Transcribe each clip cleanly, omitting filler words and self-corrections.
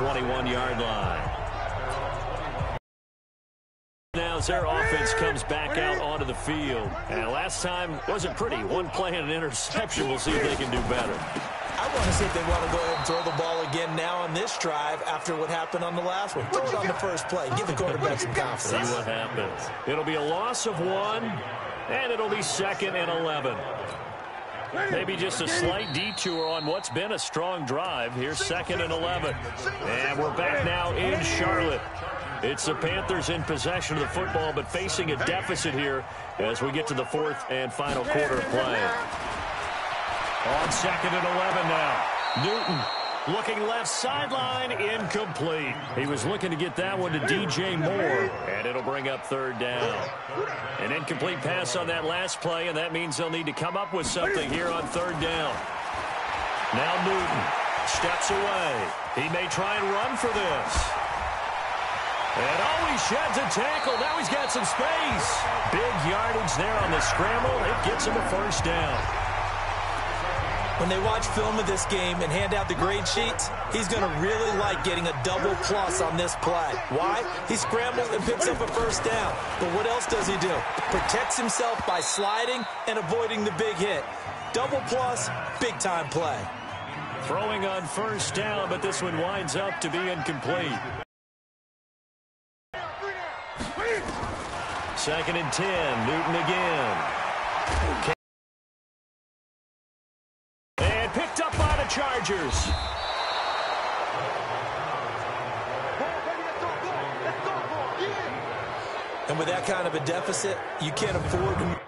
21-yard line. Now as their offense comes back out onto the field. And last time wasn't pretty. One play and an interception. We'll see if they can do better. I want to see if they want to go ahead and throw the ball again now on this drive after what happened on the last one. Throw it on the first play. Give the quarterback some confidence. See what happens. It'll be a loss of 1, and it'll be 2nd and 11. Maybe just a slight detour on what's been a strong drive. Here's 2nd and 11. And we're back now in Charlotte. It's the Panthers in possession of the football, but facing a deficit here as we get to the 4th and final quarter of play. On 2nd and 11 now. Newton looking left sideline, incomplete. He was looking to get that one to DJ Moore, and it'll bring up 3rd down. An incomplete pass on that last play, and that means they'll need to come up with something here on 3rd down. Now Newton steps away. He may try and run for this. And he sheds a tackle. Now he's got some space. Big yardage there on the scramble. It gets him a 1st down. When they watch film of this game and hand out the grade sheets, he's going to really like getting a double plus on this play. Why? He scrambles and picks up a 1st down. But what else does he do? Protects himself by sliding and avoiding the big hit. Double plus, big-time play. Throwing on 1st down, but this one winds up to be incomplete. 2nd and 10, Newton again. And picked up by the Chargers. And with that kind of a deficit, you can't afford to...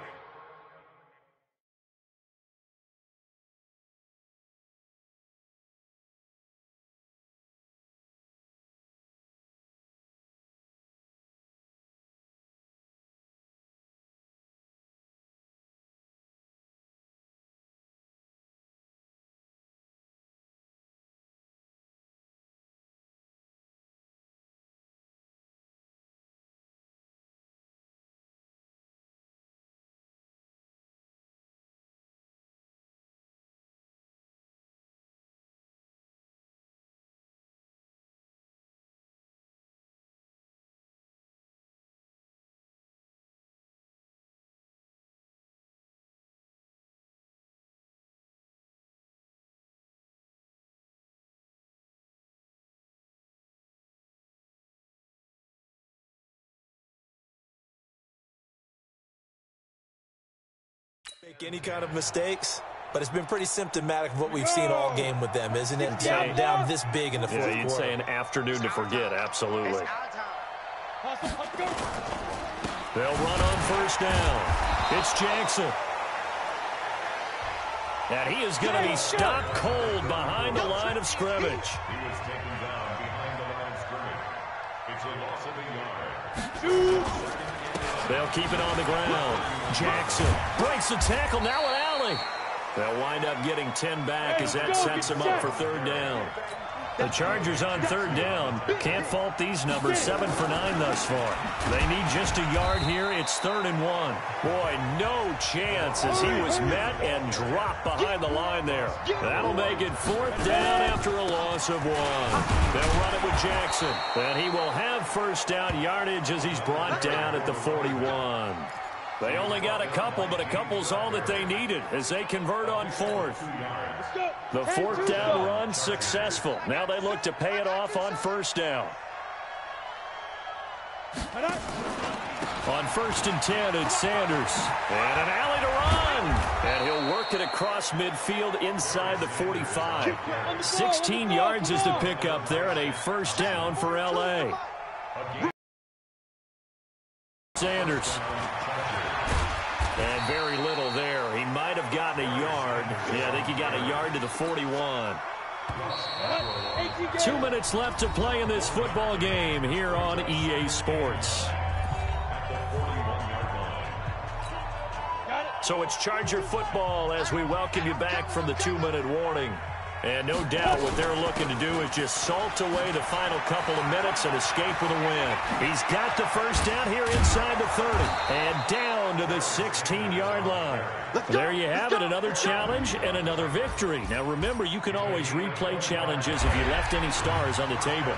Make any kind of mistakes, but it's been pretty symptomatic of what we've seen all game with them, isn't it? Down this big in the 4th quarter. You'd say an afternoon to forget, absolutely. They'll run on 1st down. It's Jackson. And he is going to be stopped cold behind the line of scrimmage. He was taken down behind the line of scrimmage. It's a loss of a yard. They'll keep it on the ground. Jackson breaks the tackle. Now an alley. They'll wind up getting 10 back as that sets them up for 3rd down. The Chargers on 3rd down. Can't fault these numbers. 7 for 9 thus far. They need just a yard here. It's 3rd and 1. Boy, no chance as he was met and dropped behind the line there. That'll make it 4th down after a loss of 1. They'll run it with Jackson. And he will have 1st down yardage as he's brought down at the 41. They only got a couple, but a couple's all that they needed as they convert on 4th. The 4th down run successful. Now they look to pay it off on 1st down. On 1st and 10, it's Sanders. And an alley to run. And he'll work it across midfield inside the 45. 16 yards is the pickup there and a 1st down for L.A. Sanders. And very little there. He might have gotten a yard. Yeah, I think he got a yard to the 41. 2 minutes left to play in this football game here on EA Sports. So it's Charger football as we welcome you back from the 2-minute warning. And no doubt what they're looking to do is just salt away the final couple of minutes and escape with a win. He's got the 1st down here inside the 30. And down down to the 16-yard line. There you have it, another challenge and another victory. Now remember, you can always replay challenges if you left any stars on the table.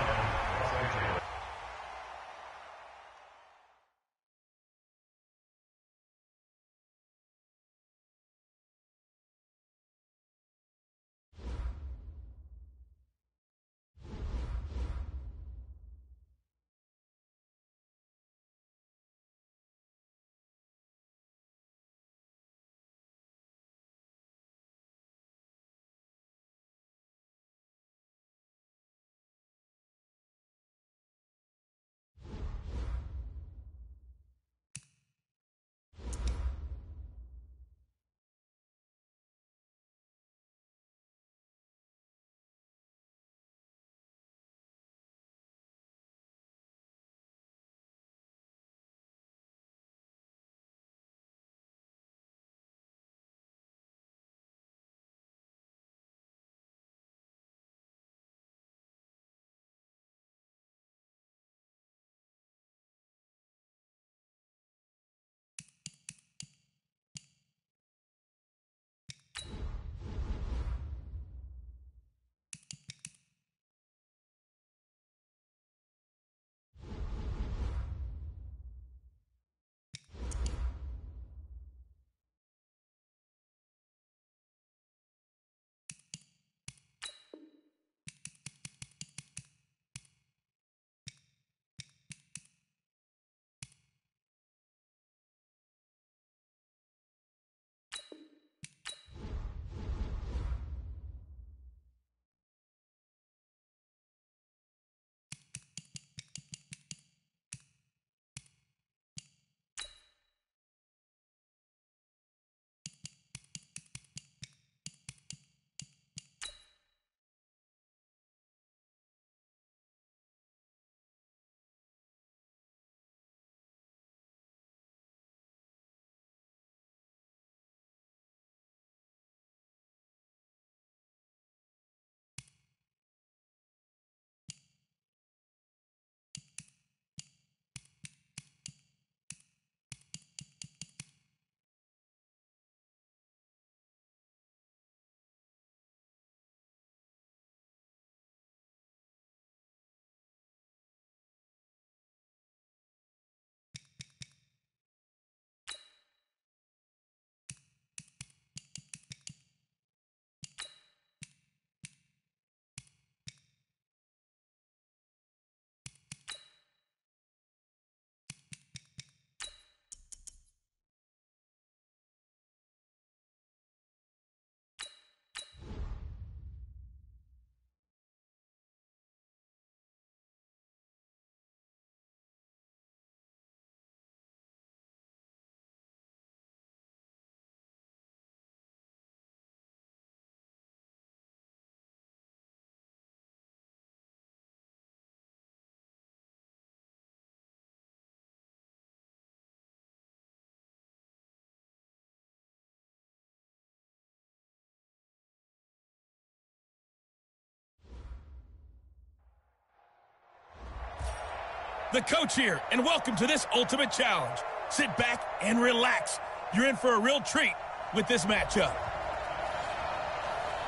The coach here, and welcome to this ultimate challenge. Sit back and relax. You're in for a real treat with this matchup.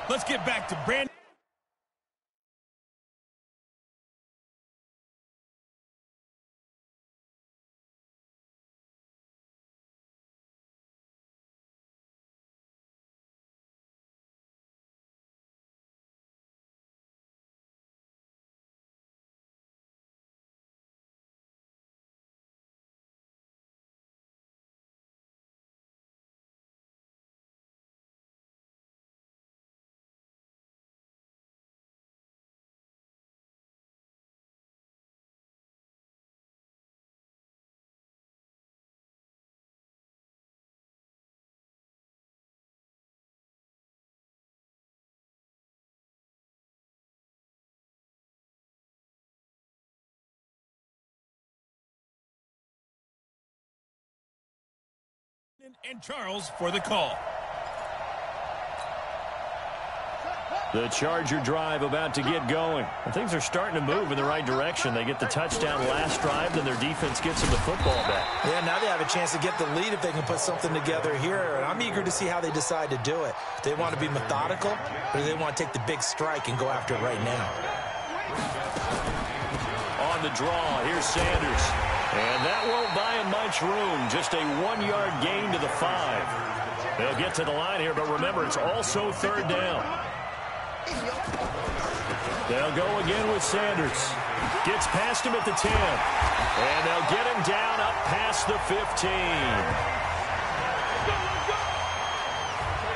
Let's get back to brand. And Charles for the call. The Charger drive about to get going. And things are starting to move in the right direction. They get the touchdown last drive, then their defense gets them the football back. Yeah, now they have a chance to get the lead if they can put something together here. And I'm eager to see how they decide to do it. Do they want to be methodical, or do they want to take the big strike and go after it right now? On the draw, here's Sanders. And that won't buy him much room. Just a 1-yard gain to the 5. They'll get to the line here, but remember, it's also third down. They'll go again with Sanders. Gets past him at the 10. And they'll get him down up past the 15.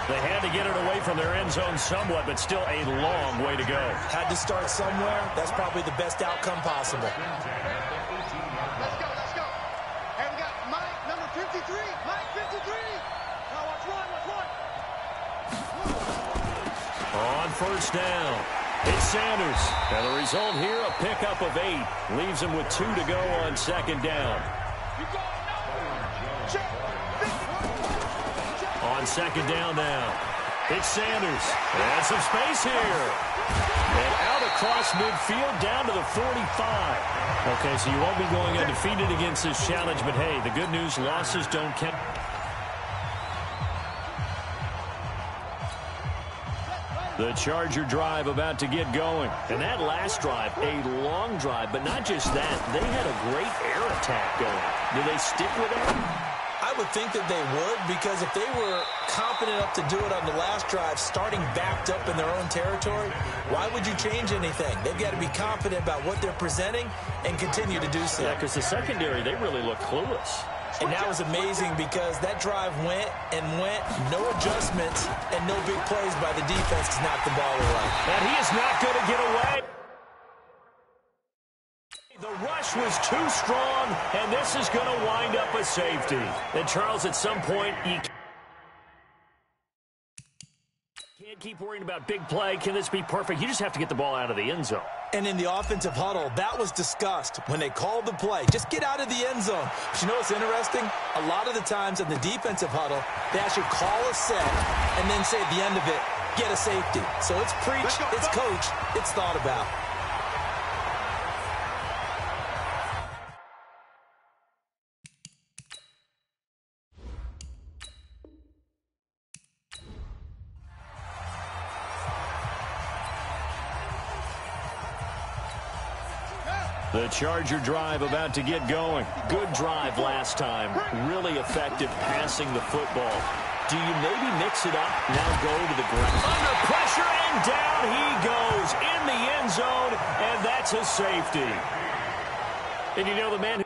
They had to get it away from their end zone somewhat, but still a long way to go. Had to start somewhere. That's probably the best outcome possible. Let's go. And we got Mike, number 53. Mike, 53. Now watch one. On first down, it's Sanders. And the result here, a pickup of 8. Leaves him with 2 to go on second down. On second down now, it's Sanders. And some space here. And out across midfield down to the 45. Okay, so you won't be going undefeated against this challenge, but hey, the good news, losses don't count. The Charger drive about to get going. And that last drive, a long drive, but not just that. They had a great air attack going. Do they stick with that? I would think that they would, because if they were confident enough to do it on the last drive, starting backed up in their own territory, why would you change anything? They've got to be confident about what they're presenting and continue to do so. Yeah, because the secondary, they really look clueless. And that was amazing because that drive went and went, no adjustments, and no big plays by the defense to knock the ball away. And he is not going to get away. The rush was too strong, and this is going to wind up a safety. And Charles, at some point, you can't keep worrying about big play. Can this be perfect? You just have to get the ball out of the end zone. And in the offensive huddle, that was discussed when they called the play. Just get out of the end zone. But you know what's interesting? A lot of the times in the defensive huddle, they actually call a set and then say at the end of it, get a safety. So it's preach, it's coach, it's thought about. The Charger drive about to get going. Good drive last time. Really effective passing the football. Do you maybe mix it up? Now go to the ground. Under pressure, and down he goes in the end zone, and that's a safety. And you know the man...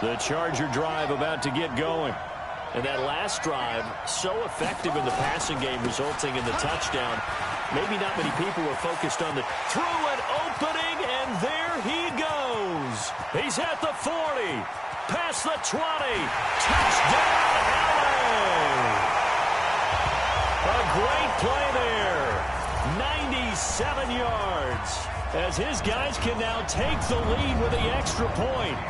The Charger drive about to get going. And that last drive, so effective in the passing game, resulting in the touchdown. Maybe not many people were focused on the through an opening, and there he goes. He's at the 40, past the 20. Touchdown, LA! A great play there. 97 yards. As his guys can now take the lead with the extra point.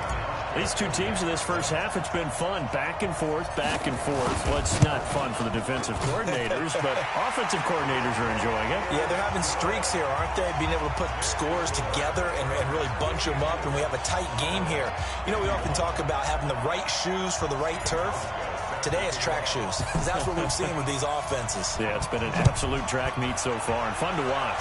These two teams in this first half, it's been fun. Back and forth, back and forth. Well, it's not fun for the defensive coordinators, but offensive coordinators are enjoying it. Yeah, they're having streaks here, aren't they? Being able to put scores together and really bunch them up, and we have a tight game here. You know, we often talk about having the right shoes for the right turf. Today it's track shoes. That's what we've seen with these offenses. Yeah, it's been an absolute track meet so far, and fun to watch.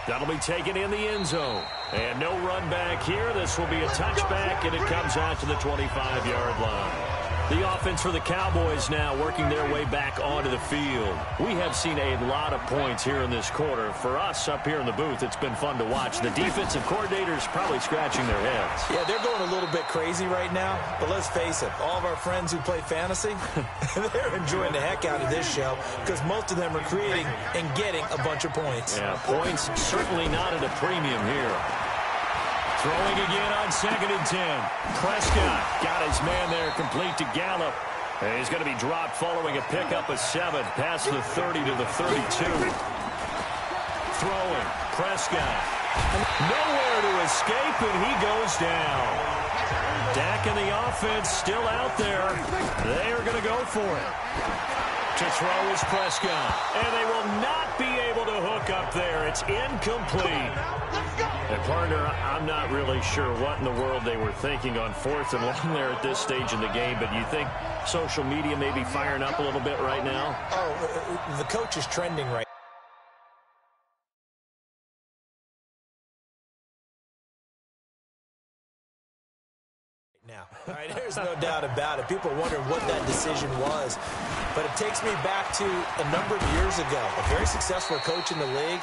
That'll be taken in the end zone. And no run back here. This will be a touchback, and it comes out to the 25-yard line. The offense for the Cowboys now working their way back onto the field. We have seen a lot of points here in this quarter. For us up here in the booth, it's been fun to watch. The defensive coordinators probably scratching their heads. Yeah, they're going a little bit crazy right now, but let's face it, all of our friends who play fantasy, they're enjoying the heck out of this show because most of them are creating and getting a bunch of points. Yeah, points certainly not at a premium here. Throwing again on 2nd and 10. Prescott got his man there complete to Gallup. And he's going to be dropped following a pickup of 7 past the 30 to the 32. Throwing. Prescott. Nowhere to escape, and he goes down. Dak and the offense still out there. They are going to go for it. To throw is Prescott. And they will not be able to hook up there. It's incomplete. And, partner, I'm not really sure what in the world they were thinking on 4th and long there at this stage in the game, but you think social media may be firing up a little bit right now? Oh, the coach is trending right now. All right, there's no doubt about it. People are wondering what that decision was. But it takes me back to a number of years ago. A very successful coach in the league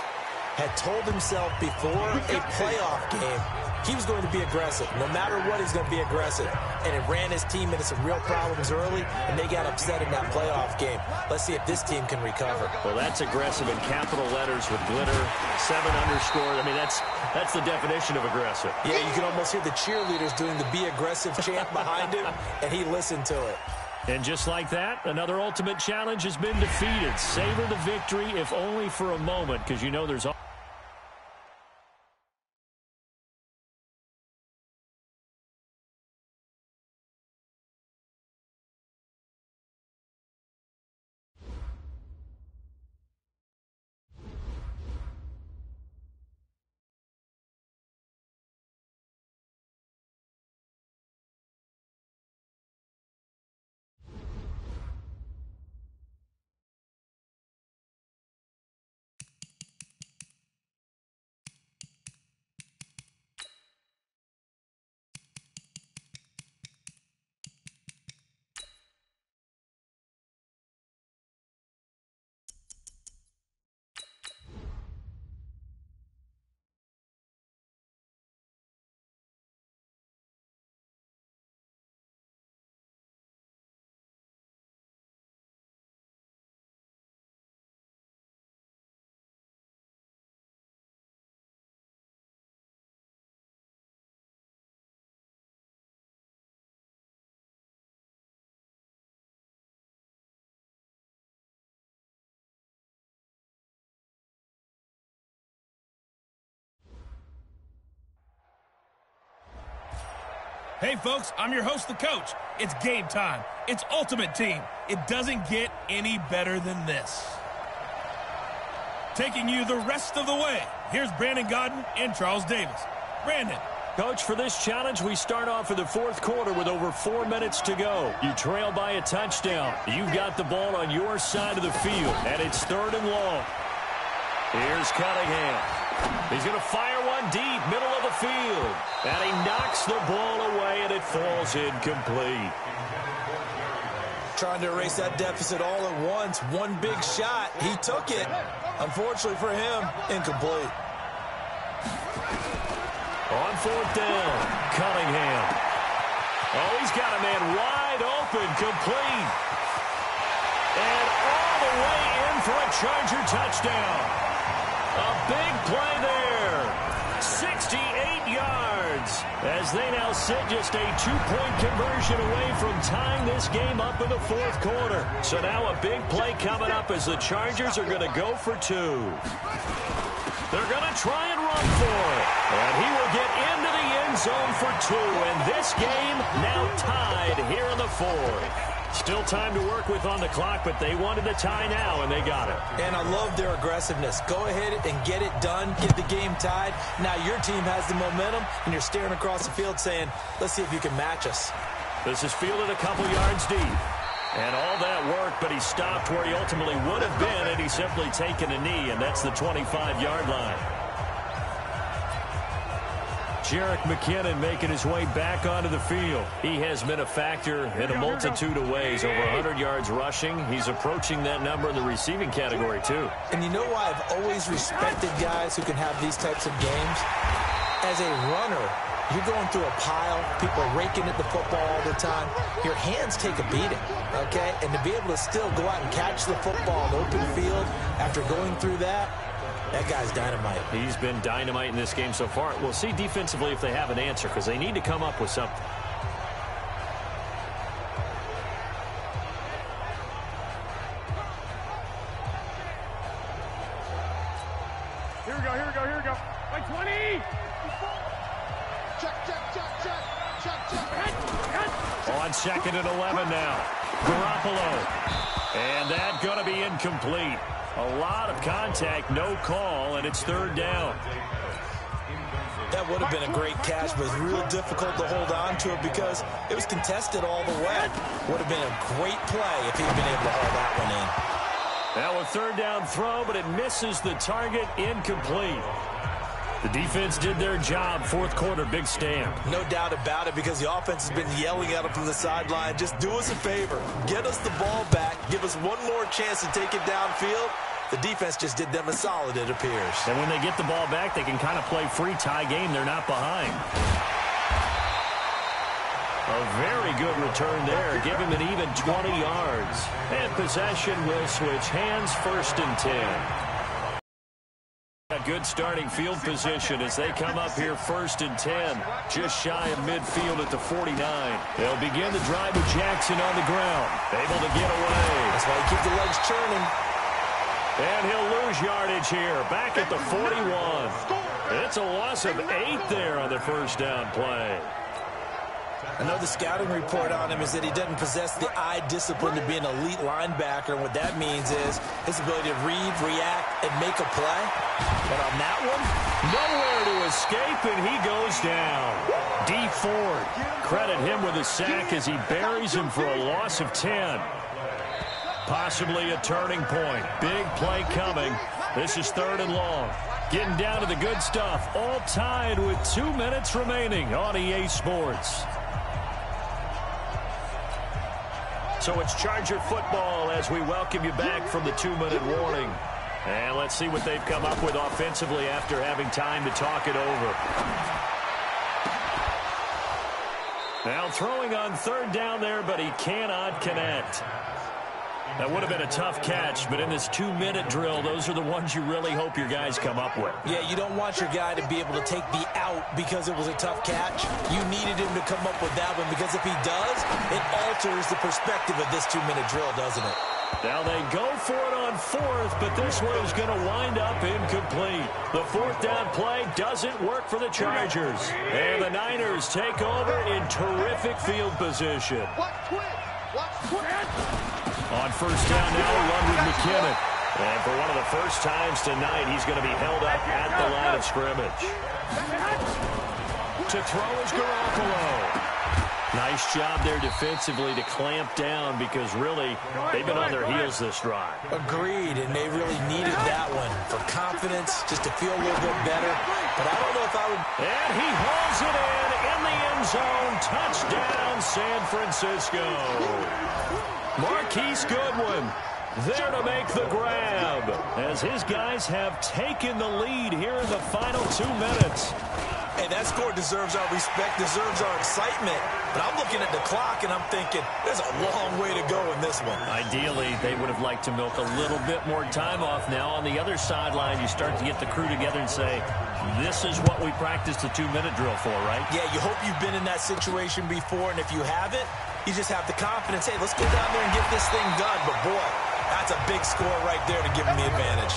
had told himself before a playoff game he was going to be aggressive. No matter what, he's going to be aggressive. And it ran his team into some real problems early, and they got upset in that playoff game. Let's see if this team can recover. Well, that's aggressive in capital letters with glitter, 7 underscore. I mean, that's the definition of aggressive. Yeah, you can almost hear the cheerleaders doing the be aggressive chant behind him, and he listened to it. And just like that, another ultimate challenge has been defeated. Savor the victory, if only for a moment, because you know there's all. Hey, folks, I'm your host, the coach. It's game time. It's Ultimate Team. It doesn't get any better than this. Taking you the rest of the way, here's Brandon Godden and Charles Davis. Brandon. Coach, for this challenge, we start off in the 4th quarter with over 4 minutes to go. You trail by a touchdown. You've got the ball on your side of the field, and it's 3rd and long. Here's Cunningham. He's going to fire one deep, middle of the field. And he knocks the ball away, and it falls incomplete. Trying to erase that deficit all at once. One big shot. He took it. Unfortunately for him, incomplete. On 4th down, Cunningham. Oh, he's got a man wide open, complete. And all the way in for a Charger touchdown. A big play there. 68 yards. As they now sit just a 2-point conversion away from tying this game up in the 4th quarter. So now a big play coming up as the Chargers are going to go for 2. They're going to try and run for it. And he will get into the end zone for 2. And this game now tied here in the 4th. Still time to work with on the clock, but they wanted the tie now, and they got it. And I love their aggressiveness. Go ahead and get it done, get the game tied. Now your team has the momentum, and you're staring across the field saying, let's see if you can match us. This is fielded a couple yards deep. And all that work, but he stopped where he ultimately would have been, and he's simply taken a knee, and that's the 25-yard line. Jerick McKinnon making his way back onto the field. He has been a factor in a multitude of ways. Over 100 yards rushing. He's approaching that number in the receiving category, too. And you know why I've always respected guys who can have these types of games? As a runner, you're going through a pile. People are raking at the football all the time. Your hands take a beating, okay? And to be able to still go out and catch the football in open field after going through that, that guy's dynamite. He's been dynamite in this game so far. We'll see defensively if they have an answer, because they need to come up with something. Here we go, here we go, here we go. On 2nd and 11 now. Garoppolo. And that's going to be incomplete. A lot of contact, no call, and it's 3rd down. That would have been a great catch, but it's real difficult to hold on to it because it was contested all the way. Would have been a great play if he'd been able to haul that one in. Now a 3rd down throw, but it misses the target, incomplete. The defense did their job. 4th quarter, big stand. No doubt about it, because the offense has been yelling at him from the sideline. Just do us a favor. Get us the ball back. Give us one more chance to take it downfield. The defense just did them a solid, it appears. And when they get the ball back, they can kind of play free tie game. They're not behind. A very good return there. Give him an even 20 yards. And possession will switch hands, 1st and 10. A good starting field position as they come up here 1st and 10. Just shy of midfield at the 49. They'll begin the drive with Jackson on the ground. Able to get away. That's why you keep the legs churning. And he'll lose yardage here. Back at the 41. It's a loss of 8 there on the 1st down play. I know the scouting report on him is that he doesn't possess the eye discipline to be an elite linebacker. And what that means is his ability to read, react, and make a play. But on that one, nowhere to escape, and he goes down. D. Ford, credit him with a sack as he buries him for a loss of 10. Possibly a turning point. Big play coming. This is 3rd and long. Getting down to the good stuff. All tied with 2 minutes remaining on EA Sports. So it's Charger football as we welcome you back from the 2-minute warning. And let's see what they've come up with offensively after having time to talk it over. Now throwing on 3rd down there, but he cannot connect. That would have been a tough catch, but in this 2-minute drill, those are the ones you really hope your guys come up with. Yeah, you don't want your guy to be able to take the out because it was a tough catch. You needed him to come up with that one, because if he does, it alters the perspective of this 2-minute drill, doesn't it? Now they go for it on 4th, but this one is going to wind up incomplete. The 4th down play doesn't work for the Chargers. And the Niners take over in terrific field position. On 1st down now, run with McKinnon. And for one of the first times tonight, he's going to be held up at the line of scrimmage. To throw is Garoppolo. Nice job there defensively to clamp down, because really, they've been on their heels this drive. Agreed, and they really needed that one for confidence, just to feel a little bit better. But I don't know if I would... And he hauls it in the end zone. Touchdown, San Francisco. Marquise Goodwin there to make the grab, as his guys have taken the lead here in the final 2 minutes. Hey, that score deserves our respect, deserves our excitement. But I'm looking at the clock, and I'm thinking, there's a long way to go in this one. Ideally, they would have liked to milk a little bit more time off. Now, on the other sideline, you start to get the crew together and say, this is what we practiced a 2-minute drill for, right? Yeah, you hope you've been in that situation before, and if you haven't, you just have the confidence, hey, let's go down there and get this thing done. But, boy, that's a big score right there to give them the advantage.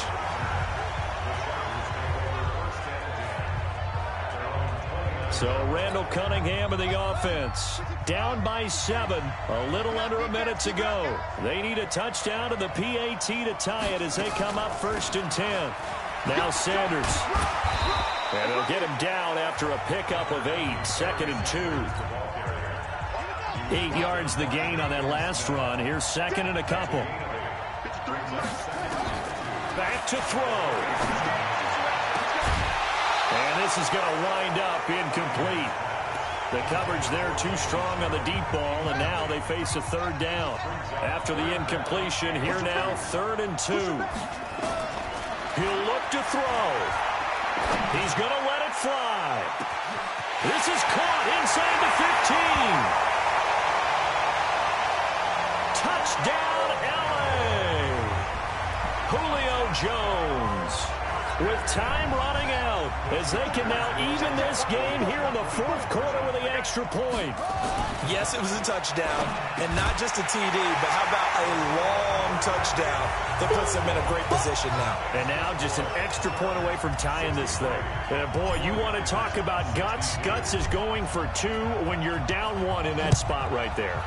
So Randall Cunningham of the offense, down by 7, a little under a minute to go. They need a touchdown to the PAT to tie it as they come up 1st and 10. Now Sanders. And they'll get him down after a pickup of 8, 2nd and 2. 8 yards the gain on that last run. Here's 2nd and a couple. Back to throw. And this is going to wind up incomplete. The coverage there too strong on the deep ball, and now they face a 3rd down. After the incompletion, here now 3rd and 2. He'll look to throw. He's going to let it fly. This is caught inside the 15. Touchdown, L.A. Julio Jones. With time running out, as they can now even this game here in the fourth quarter with the extra point. Yes, it was a touchdown, and not just a TD, but how about a long touchdown that puts them in a great position now. And now just an extra point away from tying this thing. And boy, you want to talk about guts. Guts is going for 2 when you're down 1 in that spot right there.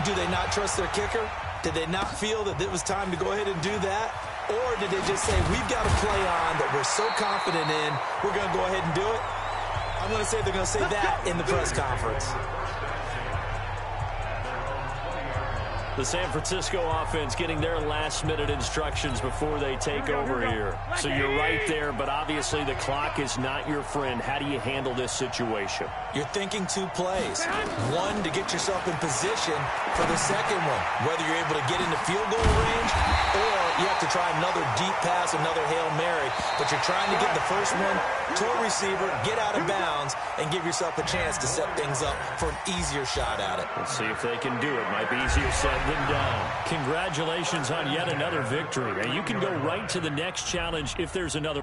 Do they not trust their kicker? Did they not feel that it was time to go ahead and do that? Or did they just say, we've got a play on that we're so confident in, we're going to go ahead and do it? I'm going to say they're going to say that in the press conference. The San Francisco offense getting their last-minute instructions before they take over here. So you're right there, but obviously the clock is not your friend. How do you handle this situation? You're thinking 2 plays. 1 to get yourself in position for the second one, whether you're able to get into field goal range or you have to try another deep pass, another Hail Mary, but you're trying to get the first one to a receiver, get out of bounds, and give yourself a chance to set things up for an easier shot at it. Let's see if they can do it. Might be easier said than done. Congratulations on yet another victory. And you can go right to the next challenge if there's another.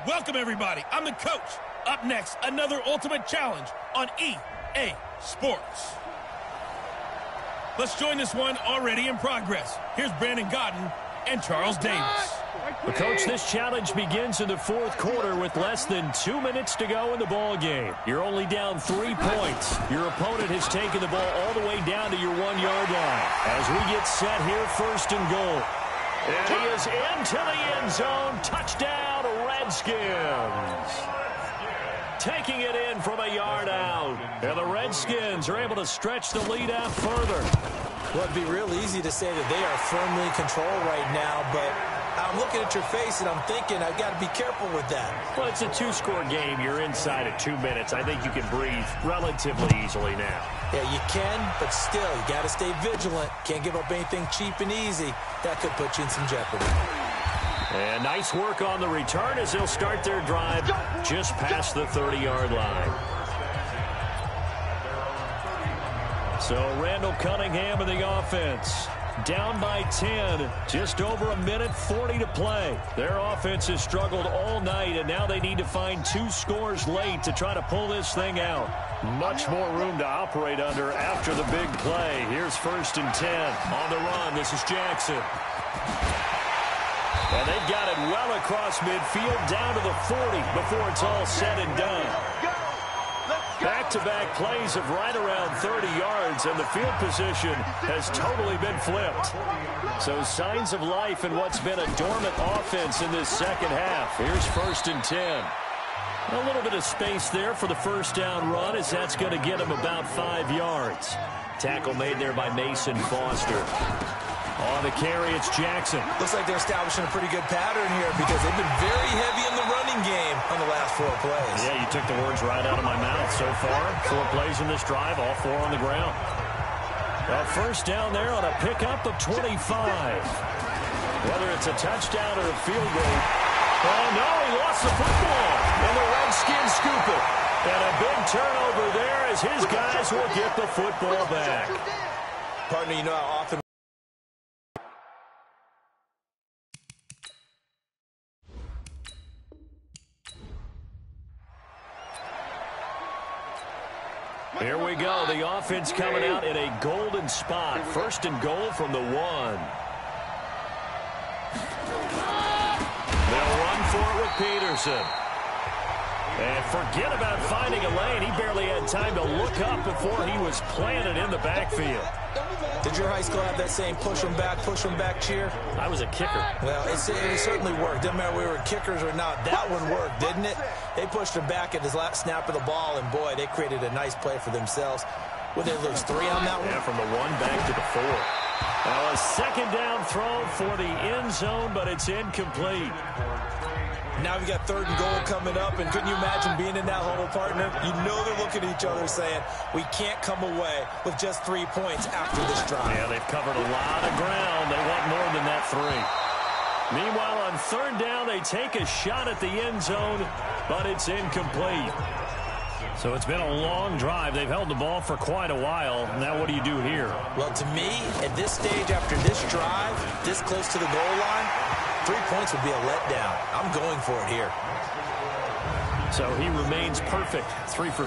Welcome, everybody. I'm the coach. Up next, another Ultimate Challenge on EA Sports. Let's join this one already in progress. Here's Brandon Godden and Charles Davis. Well, Coach, this challenge begins in the fourth quarter with less than 2 minutes to go in the ball game. You're only down 3 points. Your opponent has taken the ball all the way down to your 1-yard line. As we get set here, first and goal. And he is into the end zone. Touchdown, Redskins. Taking it in from a yard out. And the Redskins are able to stretch the lead out further. Well, it'd be real easy to say that they are firmly in control right now, but I'm looking at your face and I'm thinking I've got to be careful with that. Well, it's a 2-score game. You're inside at 2 minutes. I think you can breathe relatively easily now. Yeah, you can, but still, you got to stay vigilant. Can't give up anything cheap and easy. That could put you in some jeopardy. And nice work on the return as they'll start their drive just past the 30-yard line. So Randall Cunningham in the offense. Down by 10, just over a minute 40 to play. Their offense has struggled all night, and now they need to find 2 scores late to try to pull this thing out. Much more room to operate under after the big play. Here's first and 10. On the run, this is Jackson. And they've got it well across midfield, down to the 40 before it's all said and done. Back-to-back plays of right around 30 yards, and the field position has totally been flipped. So signs of life in what's been a dormant offense in this second half. Here's first and 10. A little bit of space there for the first down run, as that's going to get him about 5 yards. Tackle made there by Mason Foster. On the carry, it's Jackson. Looks like they're establishing a pretty good pattern here because they've been very heavy in the running game on the last 4 plays. Yeah, you took the words right out of my mouth. So far, 4 plays in this drive, all 4 on the ground. A first down there on a pickup of 25. Whether it's a touchdown or a field goal. Oh, no, he lost the football. And the Redskins scoop it. And a big turnover there as his guys will get the football back. Partner, you know how often offense coming out in a golden spot. First and goal from the 1. They'll run for it with Peterson. And forget about finding a lane. He barely had time to look up before he was planted in the backfield. Did your high school have that same push 'em back cheer? I was a kicker. Well, it certainly worked. Didn't matter if we were kickers or not. That one worked, didn't it? They pushed him back at his last snap of the ball, and boy, they created a nice play for themselves. Would they lose 3 on that one? Yeah, from the 1 back to the 4. Now a second down throw for the end zone, but it's incomplete. Now we got 3rd and goal coming up, and couldn't you imagine being in that huddle, partner? You know they're looking at each other saying, we can't come away with just 3 points after this drive. Yeah, they've covered a lot of ground. They want more than that 3. Meanwhile, on 3rd down, they take a shot at the end zone, but it's incomplete. So it's been a long drive. They've held the ball for quite a while. Now what do you do here? Well, to me, at this stage, after this drive, this close to the goal line, 3 points would be a letdown. I'm going for it here. So he remains perfect. 3 for